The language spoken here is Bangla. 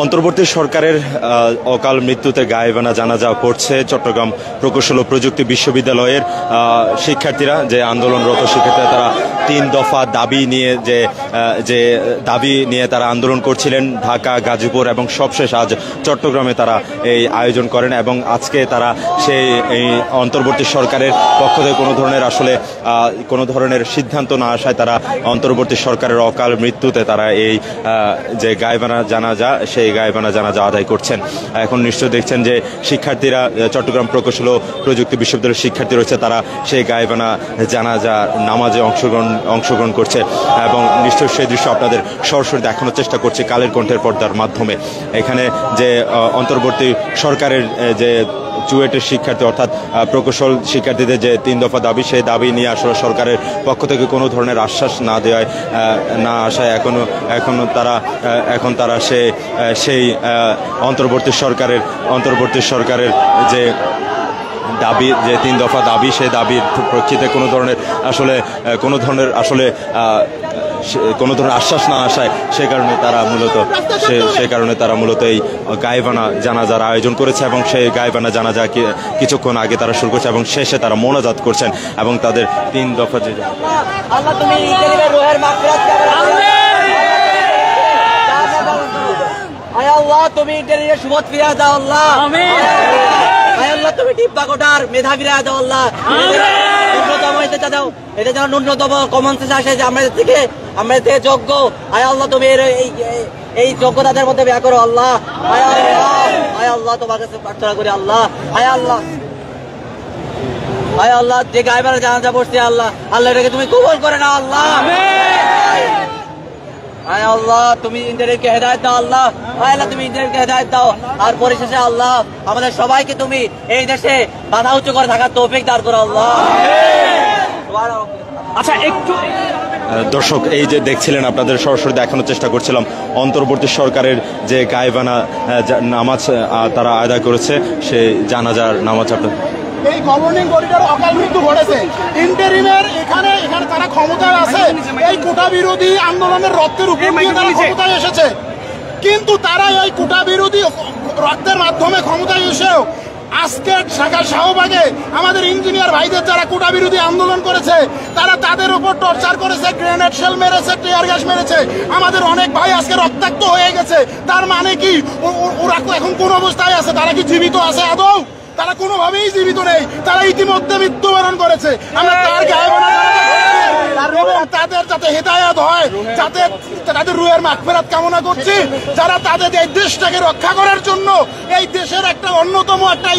অন্তর্বর্তী সরকারের অকাল মৃত্যুতে গায়েবানা জানাজা পড়ছে চট্টগ্রাম প্রকৌশল ও প্রযুক্তি বিশ্ববিদ্যালয়ের শিক্ষার্থীরা, যে আন্দোলনরত শিক্ষার্থীরা, তারা 3 দফা দাবি নিয়ে যে দাবি নিয়ে তারা আন্দোলন করছিলেন ঢাকা, গাজীপুর এবং সবশেষ আজ চট্টগ্রামে তারা এই আয়োজন করেন। এবং আজকে তারা সেই এই অন্তর্বর্তী সরকারের পক্ষ থেকে কোনো ধরনের সিদ্ধান্ত না আসায় তারা অন্তর্বর্তী সরকারের অকাল মৃত্যুতে তারা এই যে গায়েবানা জানাজা, সেই গায়েবানা জানাজা আদায় করছেন। এখন নিশ্চয় দেখছেন যে শিক্ষার্থীরা, চট্টগ্রাম প্রকৌশল ও প্রযুক্তি বিশ্ববিদ্যালয়ের শিক্ষার্থী রয়েছে, তারা সেই গায়েবানা জানাজা নামাজে অংশগ্রহণ করছে এবং নিশ্চয় সেই দৃশ্য আপনাদের সরাসরি দেখানোর চেষ্টা করছে কালের কণ্ঠের পর্দার মাধ্যমে। এখানে যে অন্তর্বর্তী সরকারের যে চুয়েটের শিক্ষার্থী অর্থাৎ প্রকৌশল শিক্ষার্থীদের যে 3 দফা দাবি, সেই দাবি নিয়ে আসলে সরকারের পক্ষ থেকে কোনো ধরনের আশ্বাস না আসায় এখন তারা সেই অন্তর্বর্তী সরকারের যে দাবি, যে 3 দফা দাবি, সেই দাবির প্রেক্ষিতে কোনো ধরনের আশ্বাস না আসায় সে কারণে তারা মূলত এই গায়েবানা জানাজার আয়োজন করেছে এবং সেই গায়েবানা জানাজা কিছুক্ষণ আগে তারা শুরু করছে এবং শেষে তারা মোনাজাত করছেন এবং তাদের 3 দফা যে তুমি সুবোধ ফিরিয়ে দাও আল্লাহ, আল্লাহ তুমি টিপ্পাকোটার মেধা ফিরিয়ে দাও আল্লাহ, ন্যূনতম এটা যেন ন্যূনতম কমন সেন্স আসে যে আমরা থেকে যোগ্য। আয় আল্লাহ তুমি এই যোগ্যতাদের মধ্যে ব্যয় করো আল্লাহ। আয় আল্লাহ তোমার কাছে প্রার্থনা করি আল্লাহ। আয় আল্লাহ যে গায়েবানা জানাজা পড়ছে আল্লাহ এটাকে তুমি কবুল করে নাও আল্লাহ। আয় আল্লাহ তুমি ইন্টারনেটকে হেদায়েত দাও আল্লাহ। আল্লাহ তুমি ইন্টারনেটকে হেদায়েত দাও। আর পরিশেষে আল্লাহ আমাদের সবাইকে তুমি এই দেশে বাধা উঁচু করে থাকার তৌফিক দান করো আল্লাহ। আচ্ছা, একটু দর্শক, এই যে দেখছিলেন, আপনাদের সরাসরি দেখানোর চেষ্টা করছিলাম অন্তর্বর্তী সরকারের যে গায়েবানা নামাজ তারা আদায় করেছে, সেই জানাজার নামাজ। এই গভর্নিং বডিটার অকাল মৃত্যু ঘটেছে। ইন্টারিমের এখানে তারা ক্ষমতায় আছে, এই কোটা বিরোধী আন্দোলনের রক্তের উপর দিয়ে তারা ক্ষমতায় এসেছে, কিন্তু তারা এই কোটা বিরোধী রক্তের মাধ্যমে ক্ষমতায় এসেও আজকে ঢাকা শাহবাগে আমাদের ইঞ্জিনিয়ার ভাইদের যারা কোটা বিরোধী আন্দোলন করেছে, তাদের উপর টর্চার করেছে, গ্রেনেড শেল মেরেছে, টিয়ার গ্যাস মেরেছে। আমাদের অনেক ভাই আজকে রক্তাক্ত হয়ে গেছে। তার মানে কি ওরা এখন কোন অবস্থায় আছে? তারা কি জীবিত আছে আদৌ? তারা কোনোভাবেই জীবিত নেই, তারা ইতিমধ্যে মৃত্যুবরণ করেছে। আমরা তার গায়েবানা এবং তাদের যাতে হেদায়েত হয়, যাতে তাদের রুহের মাগফিরাত কামনা করছি, যারা তাদের এই দেশটাকে রক্ষা করার জন্য এই দেশের একটা অন্যতম একটা